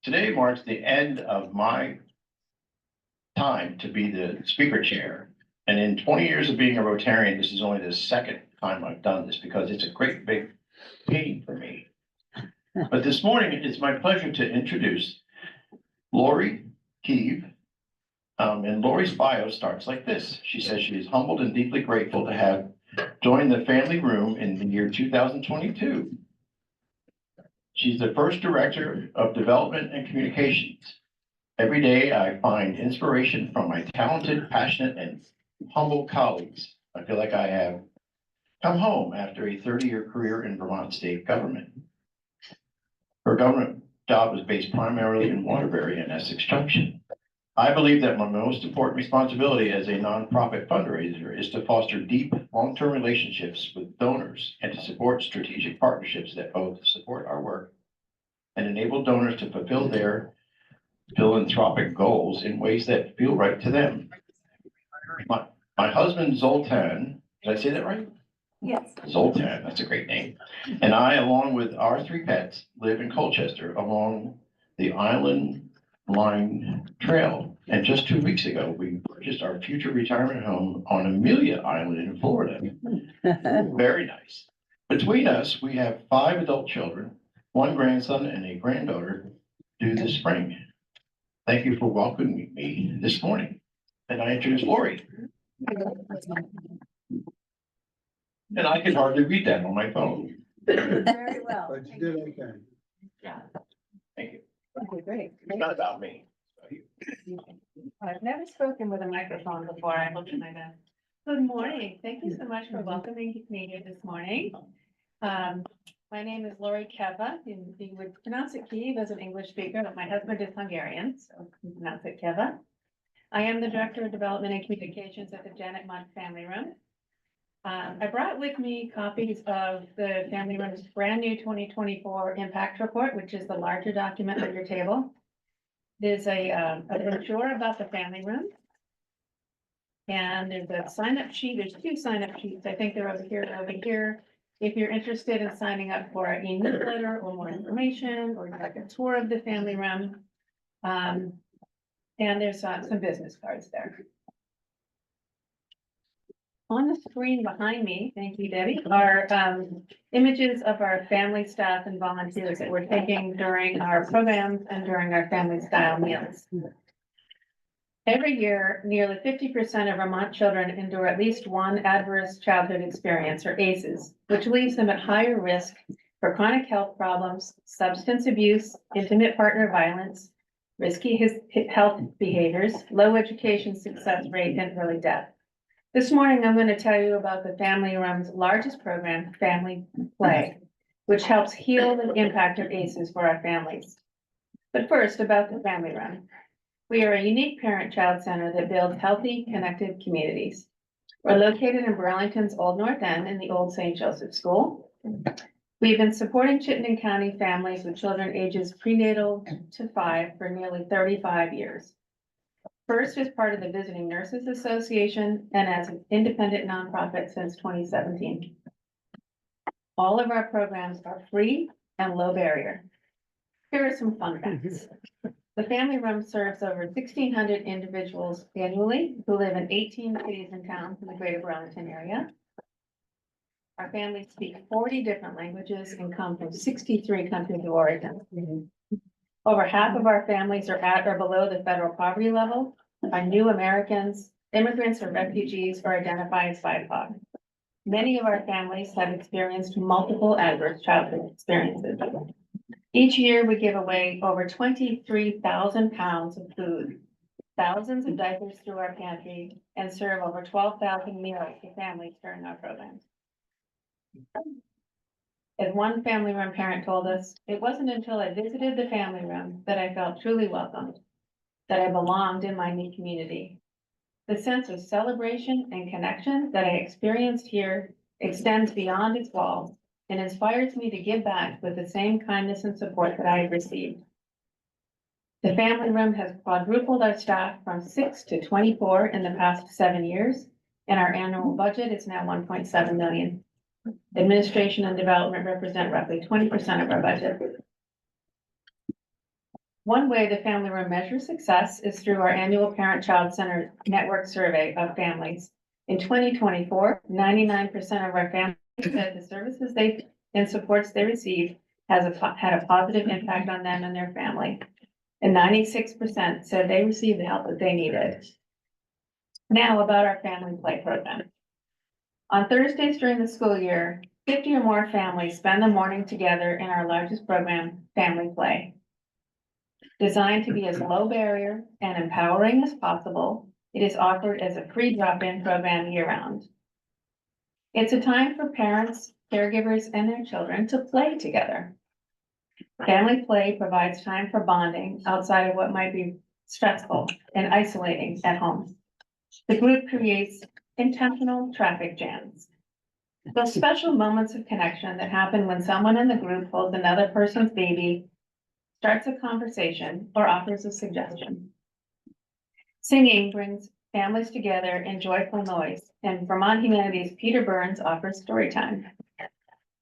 Today marks the end of my time to be the speaker chair. And in 20 years of being a Rotarian, this is only the second time I've done this because it's a great big pain for me. But this morning, it's my pleasure to introduce Laurie, Keve. And Laurie's bio starts like this. She says she is humbled and deeply grateful to have joined the family room in the year 2022. She's the first director of development and communications. Every day I find inspiration from my talented, passionate, and humble colleagues. I feel like I have come home after a 30-year career in Vermont state government. Her government job is based primarily in Waterbury and Essex Junction. I believe that my most important responsibility as a nonprofit fundraiser is to foster deep, long-term relationships with donors and to support strategic partnerships that both support our work and enable donors to fulfill their philanthropic goals in ways that feel right to them. My husband, Zoltan, did I say that right? Yes. Zoltan, that's a great name. And I, along with our 3 pets, live in Colchester along the Island Line Trail. And just 2 weeks ago, we purchased our future retirement home on Amelia Island in Florida. Very nice. Between us, we have 5 adult children, 1 grandson and a granddaughter due this spring. Thank you for welcoming me this morning. And I introduce Laurie. And I can hardly read that on my phone. Very well. But you did okay. Yeah. Thank you. Okay, great. It's not about me. I've never spoken with a microphone before. I looked at my desk. Good morning. Thank you so much for welcoming me here this morning. My name is Laurie Keve. You would pronounce it Keve as an English speaker, but my husband is Hungarian, so you pronounce it Keve. I am the Director of Development and Communications at the Munt Family Room. I brought with me copies of the Family Room's brand new 2024 Impact Report, which is the larger document at your table. There's a brochure about the family room. And there's a sign-up sheet. There's 2 sign-up sheets. I think they're over here and over here. If you're interested in signing up for our e-newsletter or more information, or like a tour of the family room. And there's some business cards there. On the screen behind me, thank you, Debbie, are images of our family, staff, and volunteers that we're taking during our programs and during our family style meals. Every year, nearly 50% of Vermont children endure at least one adverse childhood experience, or ACEs, which leaves them at higher risk for chronic health problems, substance abuse, intimate partner violence, risky health behaviors, low education success rate, and early death. This morning, I'm going to tell you about the Family Room's largest program, Family Play, which helps heal the impact of ACEs for our families. But first, about the Family Room. We are a unique parent-child center that builds healthy, connected communities. We're located in Burlington's Old North End in the old St. Joseph School. We've been supporting Chittenden County families with children ages prenatal to 5 for nearly 35 years. First as part of the Visiting Nurses Association and as an independent nonprofit since 2017. All of our programs are free and low barrier. Here are some fun facts. The Family Room serves over 1,600 individuals annually who live in 18 cities and towns in the greater Burlington area. Our families speak 40 different languages and come from 63 countries of origin. Over half of our families are at or below the federal poverty level, are new Americans, immigrants or refugees, or identify as BIPOC. Many of our families have experienced multiple adverse childhood experiences. Each year, we give away over 23,000 pounds of food, thousands of diapers through our pantry, and serve over 12,000 meals to families during our programs. As one family room parent told us, it wasn't until I visited the family room that I felt truly welcomed, that I belonged in my new community. The sense of celebration and connection that I experienced here extends beyond its walls and inspires me to give back with the same kindness and support that I have received. The family room has quadrupled our staff from 6 to 24 in the past 7 years, and our annual budget is now 1.7 million. Administration and development represent roughly 20% of our budget. One way the family room measures success is through our annual Parent-Child Center Network Survey of families. In 2024, 99% of our families said the services and supports they receive had a positive impact on them and their family. And 96% said they received the help that they needed. Now about our family play program. On Thursdays during the school year, 50 or more families spend the morning together in our largest program, Family Play. Designed to be as low barrier and empowering as possible, it is offered as a free drop-in program year-round. It's a time for parents, caregivers, and their children to play together. Family play provides time for bonding outside of what might be stressful and isolating at home. The group creates intentional traffic jams. Those special moments of connection that happen when someone in the group holds another person's baby, starts a conversation, or offers a suggestion. Singing brings families together in joyful noise, and Vermont Humanities' Peter Burns offers story time.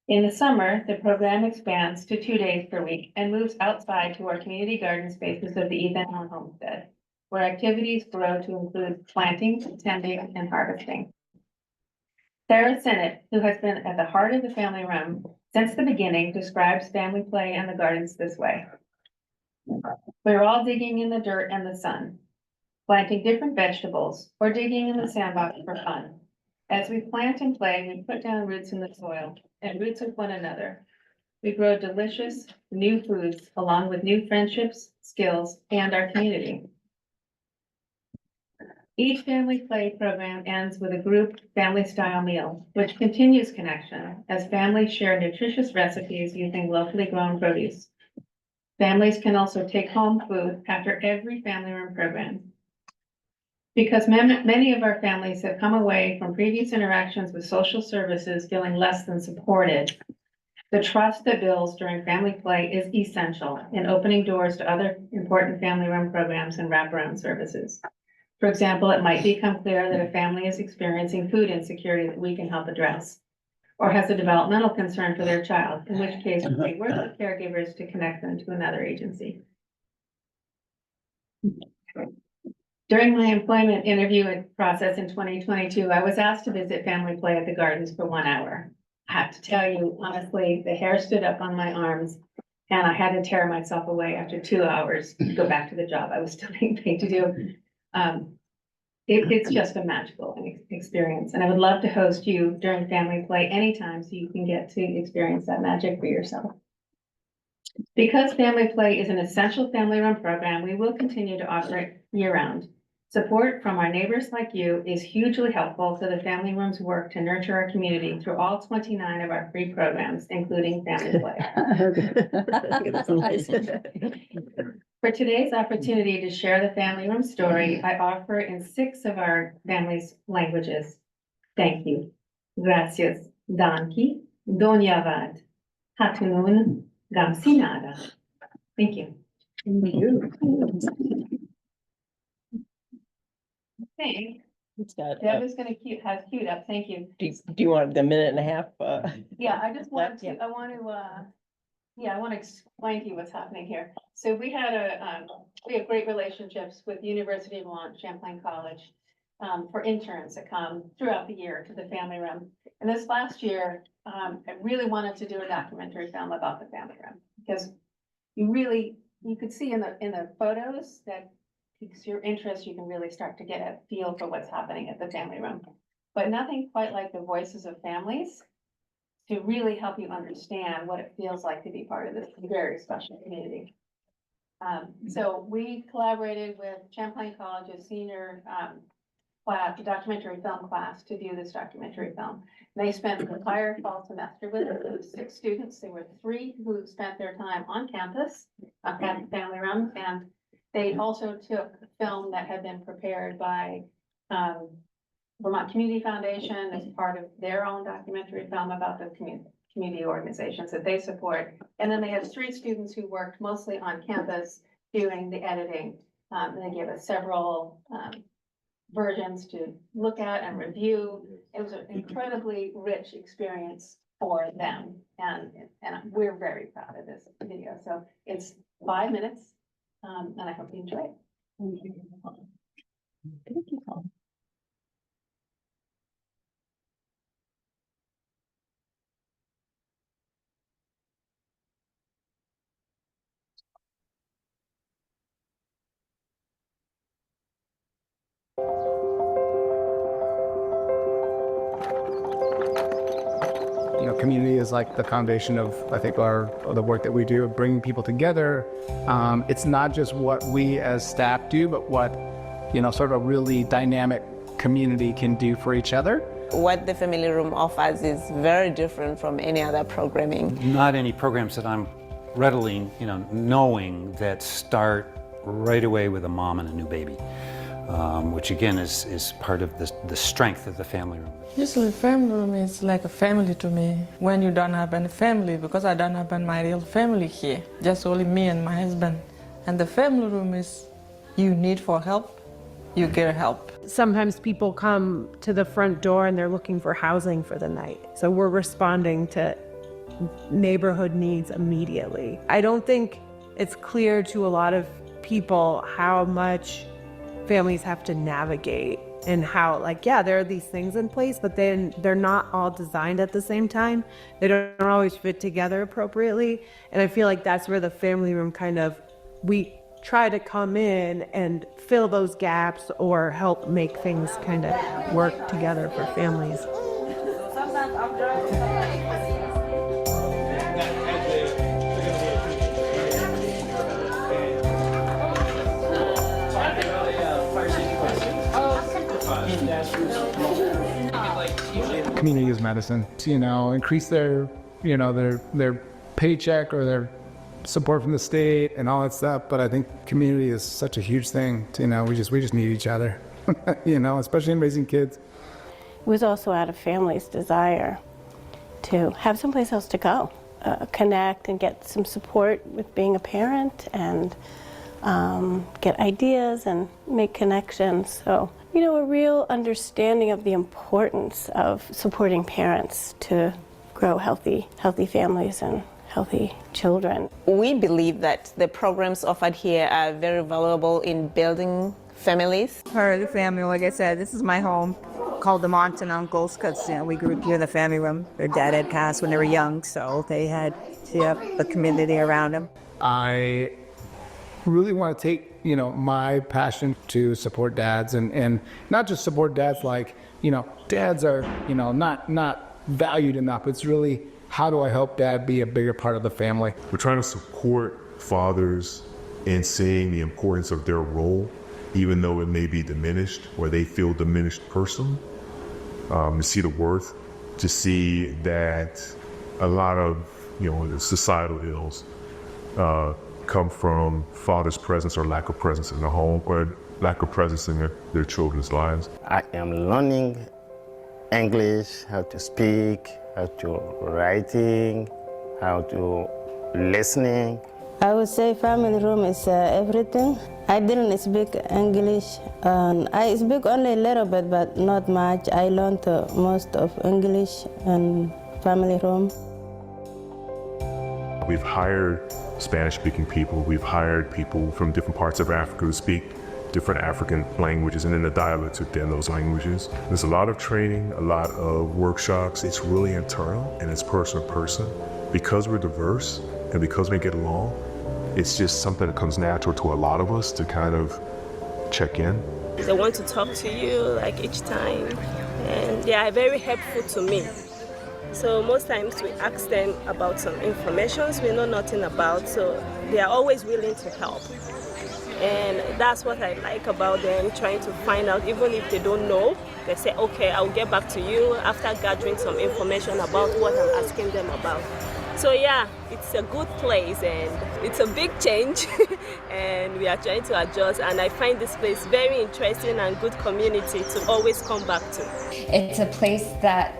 In the summer, the program expands to 2 days per week and moves outside to our community garden spaces of the Ethan Allen Homestead, where activities grow to include planting, tending, and harvesting. Sarah Sinnott, who has been at the heart of the family room since the beginning, describes family play and the gardens this way. We're all digging in the dirt and the sun, planting different vegetables, or digging in the sandbox for fun. As we plant and play, we put down roots in the soil and roots with one another. We grow delicious new foods along with new friendships, skills, and our community. Each family play program ends with a group family style meal, which continues connection as families share nutritious recipes using locally grown produce. Families can also take home food after every family room program. Because many of our families have come away from previous interactions with social services feeling less than supported, the trust that builds during family play is essential in opening doors to other important family room programs and wraparound services. For example, it might become clear that a family is experiencing food insecurity that we can help address, or has a developmental concern for their child, in which case we work with caregivers to connect them to another agency. During my employment interview process in 2022, I was asked to visit family play at the gardens for 1 hour. I have to tell you, honestly, the hair stood up on my arms and I had to tear myself away after 2 hours to go back to the job I was still being paid to do. It's just a magical experience, and I would love to host you during family play anytime so you can get to experience that magic for yourself. Because family play is an essential family run program, we will continue to offer it year-round. Support from our neighbors like you is hugely helpful to the family room's work to nurture our community through all 29 of our free programs, including family play. For today's opportunity to share the family room story, I offer in 6 of our family's languages. Thank you. Gracias. Danki. Donyavad. Hatunun. Gamsinada. Thank you. Thank you. I think It's got, Deb is gonna has queued up. Thank you. do you want the minute and a half? Yeah, I just want Yeah. to, I want to explain to you what's happening here. So we have great relationships with University of Vermont, Champlain College, for interns that come throughout the year to the family room. And this last year, I really wanted to do a documentary film about the family room because you could see in the photos that piques your interest. You can really start to get a feel for what's happening at the family room, but nothing quite like the voices of families to really help you understand what it feels like to be part of this very special community. So we collaborated with Champlain College's senior class, documentary film class, to do this documentary film. They spent the entire fall semester with it. There were 6 students. There were 3 who spent their time on campus at the family room, and they also took film that had been prepared by Vermont Community Foundation as part of their own documentary film about the community organizations that they support. And then they had 3 students who worked mostly on campus doing the editing. They gave us several versions to look at and review. It was an incredibly rich experience for them, and we're very proud of this video. So it's 5 minutes, and I hope you enjoy it. Thank you. You know, community is like the foundation of, I think, the work that we do, of bringing people together. It's not just what we as staff do, but what, sort of a really dynamic community can do for each other. What the family room offers is very different from any other programming. Not any programs that I'm readily, knowing that start right away with a mom and a new baby, which again is part of the strength of the family room. Usually family room is like a family to me. When you don't have any family, because I don't have my real family here, just only me and my husband. And the family room is, you need for help, you get help. Sometimes people come to the front door and they're looking for housing for the night. So we're responding to neighborhood needs immediately. I don't think it's clear to a lot of people how much families have to navigate and how, there are these things in place, but then they're not all designed at the same time. They don't always fit together appropriately. And I feel like that's where the family room we try to come in and fill those gaps or help make things kind of work together for families. Community is medicine. Increase their paycheck or their support from the state and all that stuff. But I think community is such a huge thing. We just need each other. Especially in raising kids. It was also out of family's desire to have someplace else to go, connect and get some support with being a parent, and get ideas and make connections. So, a real understanding of the importance of supporting parents to grow healthy families and healthy children. We believe that the programs offered here are very valuable in building families. Part of the family, like I said, this is my home. Called them aunts and uncles because we grew up here in the family room. Their dad had passed when they were young, so they had the community around them. I really want to take my passion to support dads, and not just support dads dads are not valued enough. It's really, how do I help dad be a bigger part of the family? We're trying to support fathers in seeing the importance of their role, even though it may be diminished or they feel diminished personally. To see the worth, to see that a lot of the societal ills come from father's presence or lack of presence in the home, or lack of presence in their children's lives. I am learning English, how to speak, how to writing, how to listening. I would say family room is everything. I didn't speak English. I speak only a little bit, but not much. I learned most of English in family room. We've hired Spanish-speaking people. We've hired people from different parts of Africa who speak different African languages, and then the dialects within those languages. There's a lot of training, a lot of workshops. It's really internal and it's person to person. Because we're diverse and because we get along, it's just something that comes natural to a lot of us to kind of check in. They want to talk to you each time, and they are very helpful to me. So most times we ask them about some information we know nothing about, so they are always willing to help. And that's what I like about them, trying to find out, even if they don't know, they say, okay, I'll get back to you after gathering some information about what I'm asking them about. So yeah, it's a good place and it's a big change and we are trying to adjust, and I find this place very interesting and good community to always come back to. It's a place that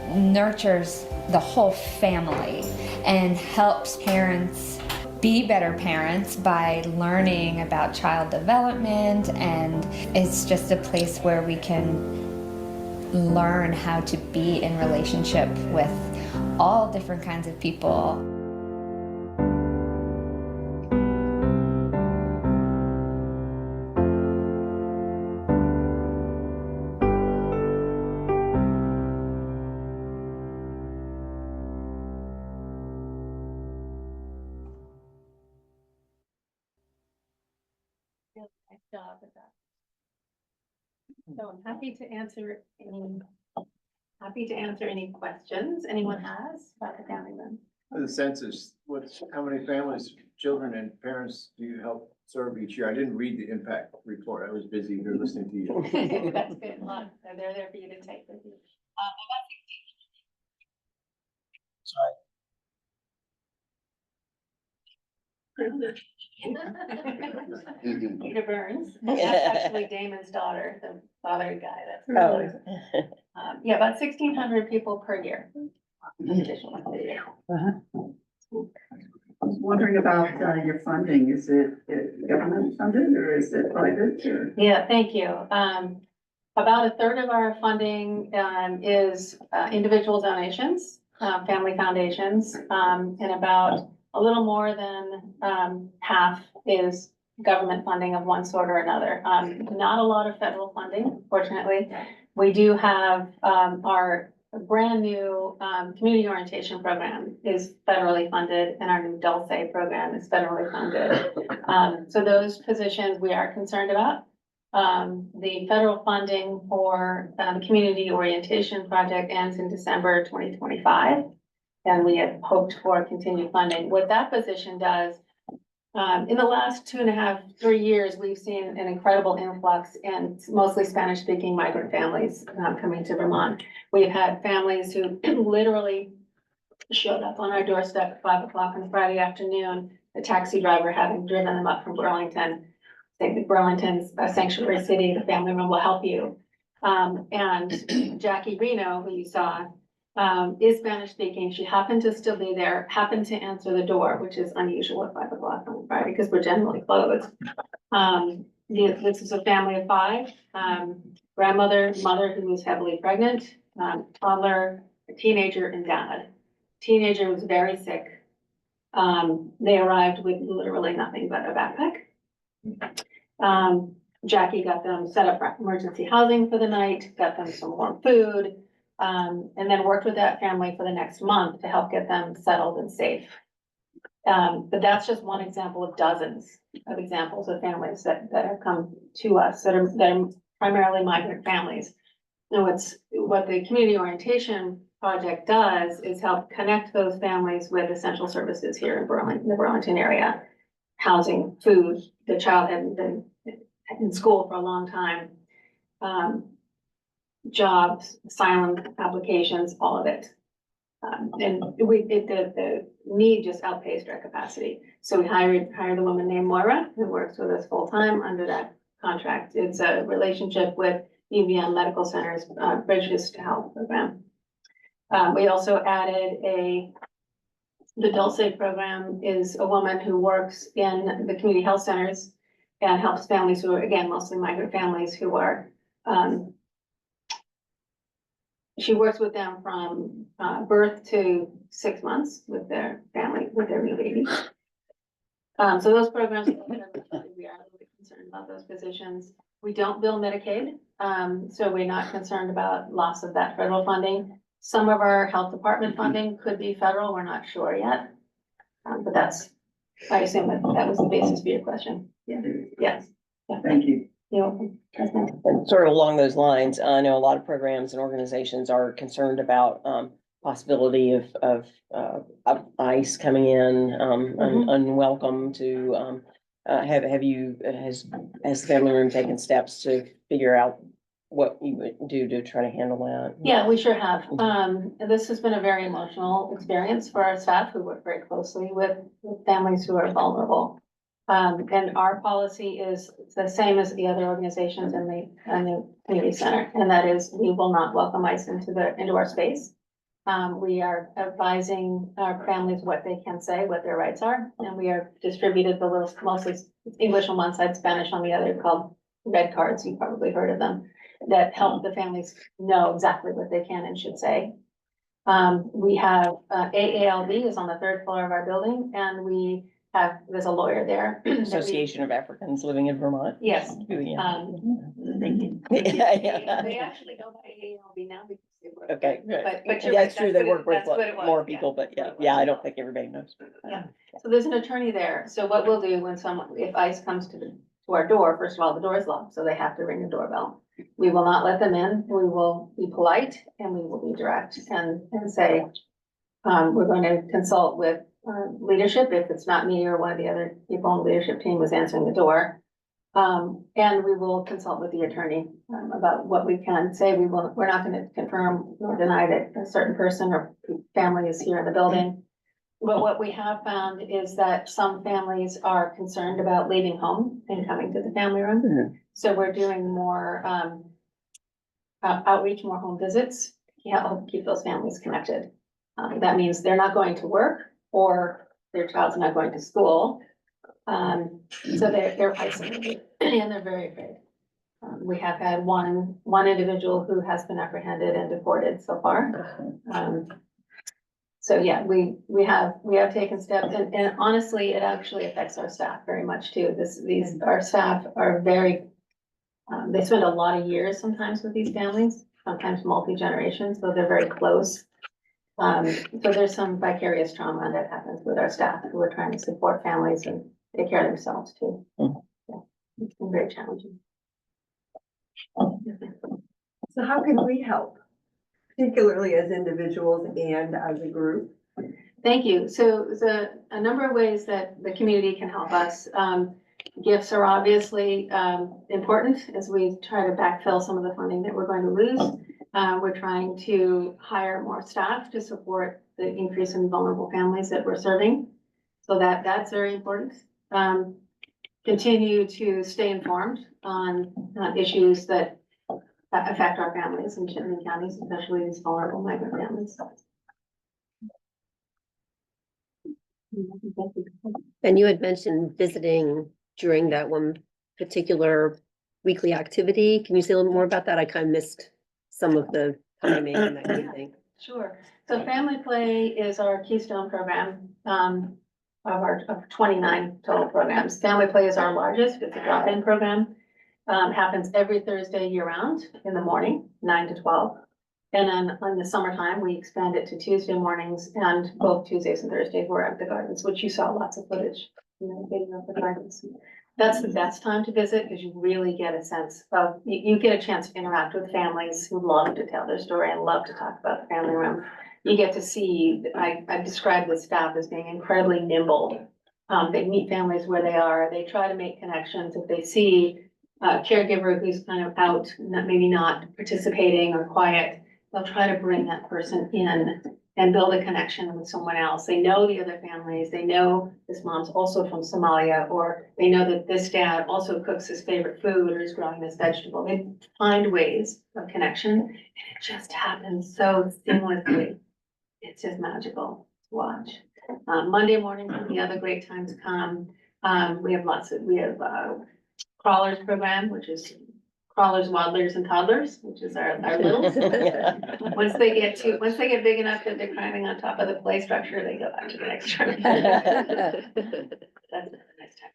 nurtures the whole family and helps parents be better parents by learning about child development, and it's just a place where we can learn how to be in relationship with all different kinds of people. Nice job with that. So I'm happy to answer any questions anyone has about the family room. The census, how many families, children and parents do you help serve each year? I didn't read the impact report. I was busy here listening to you. That's good. Look, they're there for you to take with you. Peter Burns, that's actually Damon's daughter, the father guy that's. Yeah, about 1,600 people per year. Additional per year. I was wondering about your funding. Is it government funded or is it private or? Yeah, thank you. About a third of our funding is individual donations, family foundations, and about a little more than half is government funding of one sort or another. Not a lot of federal funding, fortunately. We do have our brand new community orientation program is federally funded, and our new Dulce program is federally funded. So those positions we are concerned about. The federal funding for the community orientation project ends in December 2025. And we had hoped for continued funding. What that position does, in the last 2.5, 3 years, we've seen an incredible influx in mostly Spanish-speaking migrant families coming to Vermont. We've had families who literally showed up on our doorstep at 5 o'clock on Friday afternoon, a taxi driver having driven them up from Burlington, saying that Burlington's a sanctuary city, the family room will help you. And Jackie Reno, who you saw, is Spanish speaking. She happened to still be there, happened to answer the door, which is unusual at 5 o'clock on Friday because we're generally closed. This is a family of 5, grandmother, mother who was heavily pregnant, toddler, a teenager, and dad. Teenager was very sick. They arrived with literally nothing but a backpack. Jackie got them set up for emergency housing for the night, got them some warm food, and then worked with that family for the next month to help get them settled and safe. But that's just one example of dozens of examples of families that have come to us that are primarily migrant families. Now, what the community orientation project does is help connect those families with essential services here in the Burlington area. Housing, food, the child hadn't been in school for a long time. Jobs, asylum applications, all of it. And the need just outpaced our capacity. So we hired a woman named Moira who works with us full time under that contract. It's a relationship with UVM Medical Center's Bridges to Health program. We also added the Dulce program is a woman who works in the community health centers and helps families who are, again, mostly migrant families who are, she works with them from birth to 6 months with their family, with their new baby. So those programs, we are a little bit concerned about those positions. We don't bill Medicaid, so we're not concerned about loss of that federal funding. Some of our health department funding could be federal, we're not sure yet. But I assume that was the basis for your question. Yeah. Yes. Yeah. Thank you. You're welcome. And sort of along those lines, I know a lot of programs and organizations are concerned about possibility of ICE coming in unwelcome to has the family room taken steps to figure out what you would do to try to handle that? Yeah, we sure have. This has been a very emotional experience for our staff who work very closely with families who are vulnerable. And our policy is the same as the other organizations in the community center, and that is we will not welcome ICE into our space. We are advising our families what they can say, what their rights are, and we are distributed the little, mostly English on one side, Spanish on the other, called red cards. You've probably heard of them, that help the families know exactly what they can and should say. We have AALB is on the third floor of our building, and there's a lawyer there. Association of Africans Living in Vermont. Yes. Yeah. Thank you. Yeah. They actually go by AALB now because they work. Okay, good. But you're Yeah, right, it's true, that's they what work with that's what it was, more yeah. people, but yeah, I don't think everybody knows. Yeah, so there's an attorney there. So what we'll do when if ICE comes to our door, first of all, the door is locked, so they have to ring the doorbell. We will not let them in. We will be polite and we will be direct and say, we're going to consult with leadership if it's not me or one of the other people on the leadership team was answering the door. And we will consult with the attorney about what we can say. We're not going to confirm or deny that a certain person or family is here in the building. But what we have found is that some families are concerned about leaving home and coming to the family room. So we're doing more outreach, more home visits, to help keep those families connected. That means they're not going to work or their child's not going to school. So they're isolated and they're very afraid. We have had one individual who has been apprehended and deported so far. So yeah, we have taken steps, and honestly, it actually affects our staff very much too. Our staff are very, they spend a lot of years sometimes with these families, sometimes multi-generations, so they're very close. So there's some vicarious trauma that happens with our staff who are trying to support families and take care of themselves too. Yeah, it's been very challenging. So how can we help, particularly as individuals and as a group? Thank you. So there's a number of ways that the community can help us. Gifts are obviously important as we try to backfill some of the funding that we're going to lose. We're trying to hire more staff to support the increase in vulnerable families that we're serving. So that's very important. Continue to stay informed on issues that affect our families in Chittenden counties, especially these vulnerable migrant families. And you had mentioned visiting during that one particular weekly activity. Can you say a little more about that? I kind of missed some of the timing and that kind of thing. Sure. So Family Play is our keystone program of 29 total programs. Family Play is our largest. It's a drop-in program. Happens every Thursday year-round in the morning, 9 to 12. And then in the summertime, we expand it to Tuesday mornings, and both Tuesdays and Thursdays we're at the gardens, which you saw lots of footage, video of the gardens. That's the best time to visit because you really get a sense of, you get a chance to interact with families who love to tell their story and love to talk about the family room. You get to see, I describe the staff as being incredibly nimble. They meet families where they are. They try to make connections. If they see a caregiver who's kind of out, maybe not participating or quiet, they'll try to bring that person in and build a connection with someone else. They know the other families. They know this mom's also from Somalia, or they know that this dad also cooks his favorite food or is growing this vegetable. They find ways of connection, and it just happens so seamlessly. It's just magical to watch. Monday mornings is the other great time to come. We have crawlers program, which is crawlers, waddlers, and toddlers, which is our littles. Once they get big enough that they're climbing on top of the play structure, they go back to the next room. That's a nice time.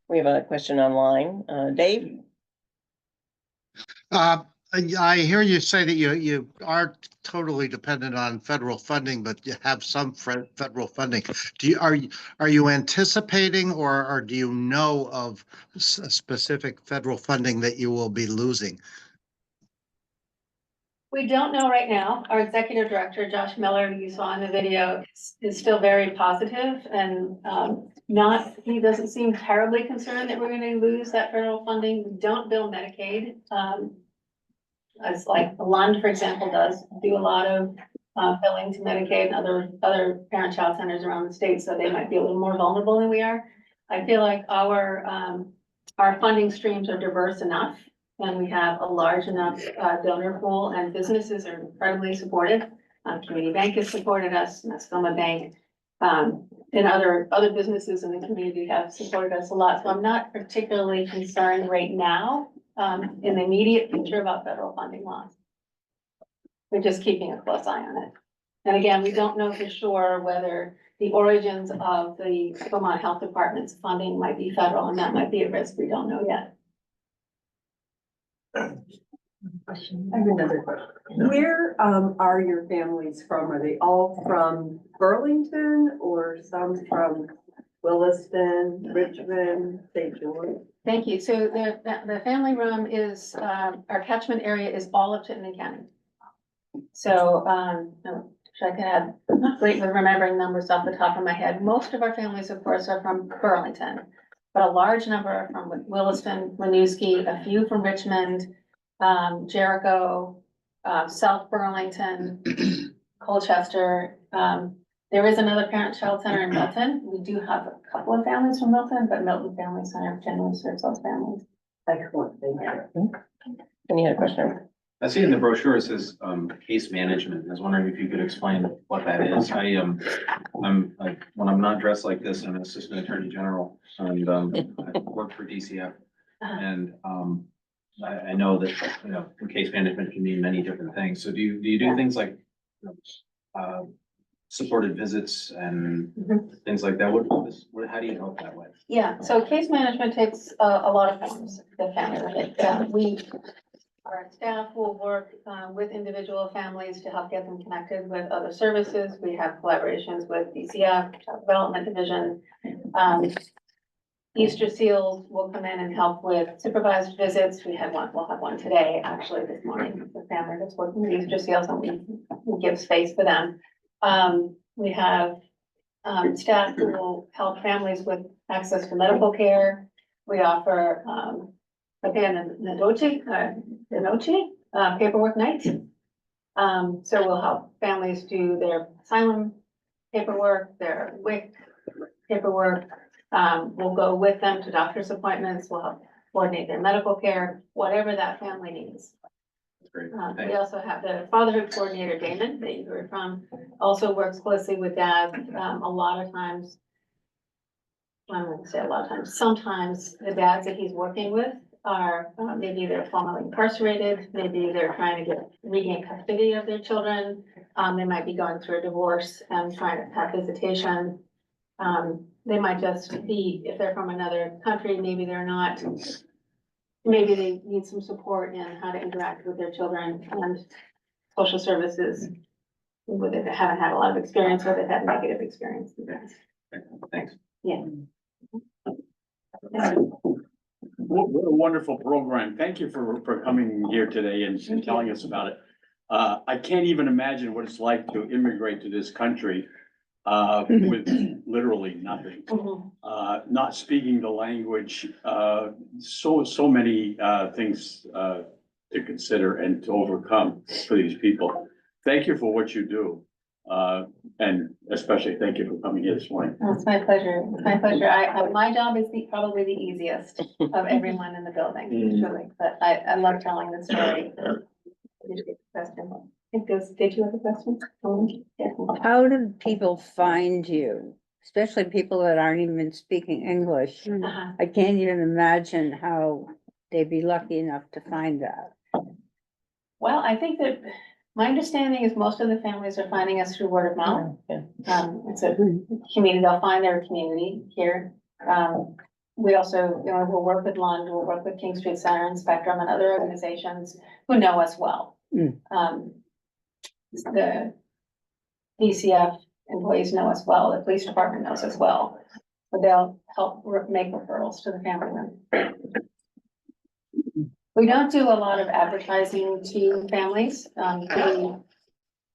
We have a question online. Dave? I hear you say that you aren't totally dependent on federal funding, but you have some federal funding. Are you anticipating or do you know of specific federal funding that you will be losing? We don't know right now. Our executive director, Josh Miller, who you saw in the video, is still very positive and he doesn't seem terribly concerned that we're going to lose that federal funding. We don't bill Medicaid. As like Lund, for example, does do a lot of billing to Medicaid and other parent-child centers around the state, so they might be a little more vulnerable than we are. I feel like our funding streams are diverse enough, and we have a large enough donor pool, and businesses are incredibly supportive. Community Bank has supported us, Mascoma Bank. And other businesses in the community have supported us a lot. So I'm not particularly concerned right now, in the immediate future about federal funding loss. We're just keeping a close eye on it. And again, we don't know for sure whether the origins of the Vermont Health Department's funding might be federal, and that might be a risk we don't know yet. I have another question. Where are your families from? Are they all from Burlington or some from Williston, Richmond, St. George? Thank you. So the family room is, our catchment area is all of Chittenden County. So, I can add, I'm not great with remembering numbers off the top of my head. Most of our families, of course, are from Burlington, but a large number are from Williston, Winooski, a few from Richmond, Jericho, South Burlington, Colchester. There is another parent-child center in Milton. We do have a couple of families from Milton, but Milton Family Center generally serves those families. Excellent, thank you. Any other question? I see in the brochure it says case management. I was wondering if you could explain what that is. I'm when I'm not dressed like this, I'm an assistant attorney general and I work for DCF. And I know that, you know, case management can mean many different things. So do you do things like supported visits and things like that? How do you help that way? Yeah, so case management takes a lot of forms, the family. Our staff will work with individual families to help get them connected with other services. We have collaborations with DCF, Child Development Division. Easter Seals will come in and help with supervised visits. We'll have one today, actually, this morning. The family that's working with Easter Seals, and we give space for them. We have staff who will help families with access to medical care. We offer again, the Noche paperwork night. So we'll help families do their asylum paperwork, their WIC paperwork. We'll go with them to doctor's appointments. We'll help coordinate their medical care, whatever that family needs. We also have the fatherhood coordinator, Damon, that you heard from, also works closely with dads. A lot of times, I wouldn't say a lot of times, sometimes the dads that he's working with are, maybe they're formerly incarcerated, maybe they're trying to regain custody of their children. They might be going through a divorce and trying to have visitation. They might just be, if they're from another country, maybe they're not, maybe they need some support in how to interact with their children, and social services, with it, haven't had a lot of experience with it, had negative experience. Thanks. Yeah. What a wonderful program. Thank you for coming here today and telling us about it. I can't even imagine what it's like to immigrate to this country with literally nothing. Not speaking the language, so many things to consider and to overcome for these people. Thank you for what you do. And especially thank you for coming here this morning. Oh, it's my pleasure. It's my pleasure. My job is probably the easiest of everyone in the building, usually, but I love telling the story. Question. Did you have a question? How do people find you? Especially people that aren't even speaking English. I can't even imagine how they'd be lucky enough to find that. Well, I think that my understanding is most of the families are finding us through word of mouth. It's a community, they'll find their community here. We also, you know, we'll work with Lund, we'll work with King Street Center and Spectrum and other organizations who know us well. The DCF employees know us well, the police department knows us well, but they'll help make referrals to the family room. We don't do a lot of advertising to families, to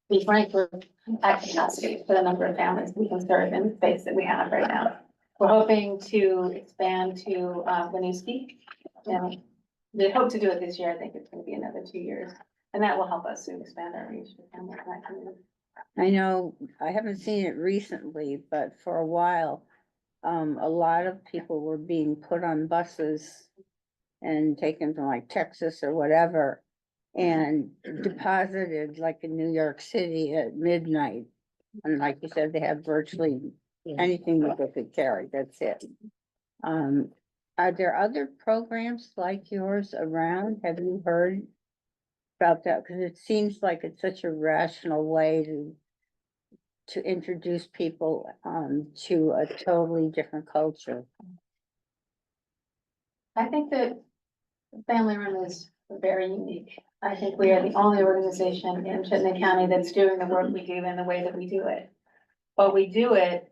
be frank, we're at capacity for the number of families we can serve in the space that we have right now. We're hoping to expand to Winooski, and we hope to do it this year. I think it's going to be another 2 years, and that will help us to expand our reach to families in that community. I know, I haven't seen it recently, but for a while, a lot of people were being put on buses and taken to like Texas or whatever. and deposited like in New York City at midnight. And like you said, they have virtually anything that they could carry, that's it. Are there other programs like yours around? Have you heard about that? Because it seems like it's such a rational way to introduce people to a totally different culture. I think that the Family Room is very unique. I think we are the only organization in Chittenden County that's doing the work we do in the way that we do it. But we do it,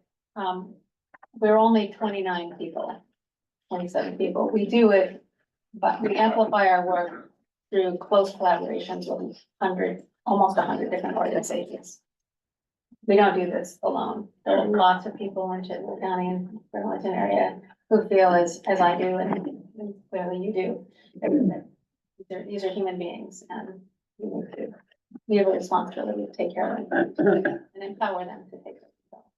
we're only 29 people, 27 people. We do it, but we amplify our work through close collaborations with almost 100 different organizations. We don't do this alone. There are lots of people in Chittenden County and Burlington area who feel as I do, and clearly you do. These are human beings, and we have a responsibility to take care of them and empower them to take care of themselves.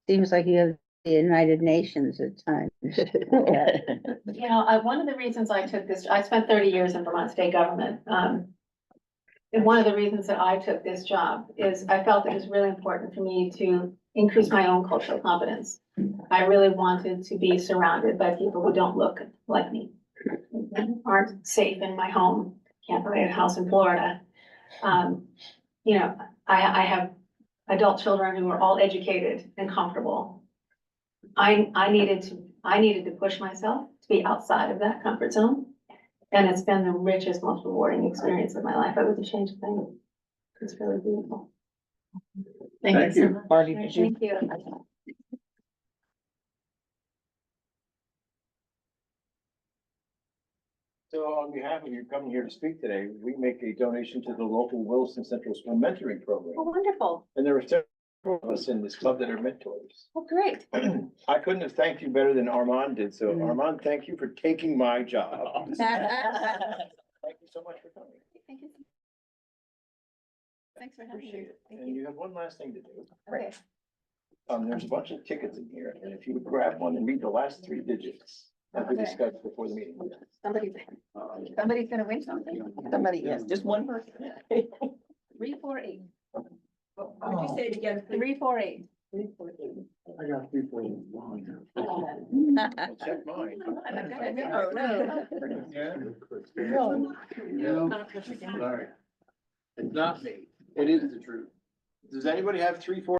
Seems like you have the United Nations at times. You know, one of the reasons I took this, I spent 30 years in Vermont state government. And one of the reasons that I took this job is I felt it was really important for me to increase my own cultural competence. I really wanted to be surrounded by people who don't look like me, aren't safe in my home, can't buy a house in Florida. You know, I have adult children who are all educated and comfortable. I needed to push myself to be outside of that comfort zone. And it's been the richest, most rewarding experience of my life. I wouldn't change a thing. It's really beautiful. Thank so you. much. Marty, Thank did you- you. So on behalf of you coming here to speak today, we make a donation to the local Williston Central School mentoring program. Oh, wonderful. And there are several of us in this club that are mentors. Oh, great. I couldn't have thanked you better than Armand did. So Armand, thank you for taking my job. Thank you so much for coming. Thank you. Thanks for having me. Appreciate it. Thank And you. you have one last thing to do. Okay. There's a bunch of tickets in here, and if you would grab one and read the last 3 digits that we Okay. discussed before the meeting. Somebody's gonna win something. Somebody, yes, just one person. 348. Would you say it again? 348. I got 341. Check mine. Oh, no. Sorry. It's not me. It is the truth. Does anybody have 3, 4?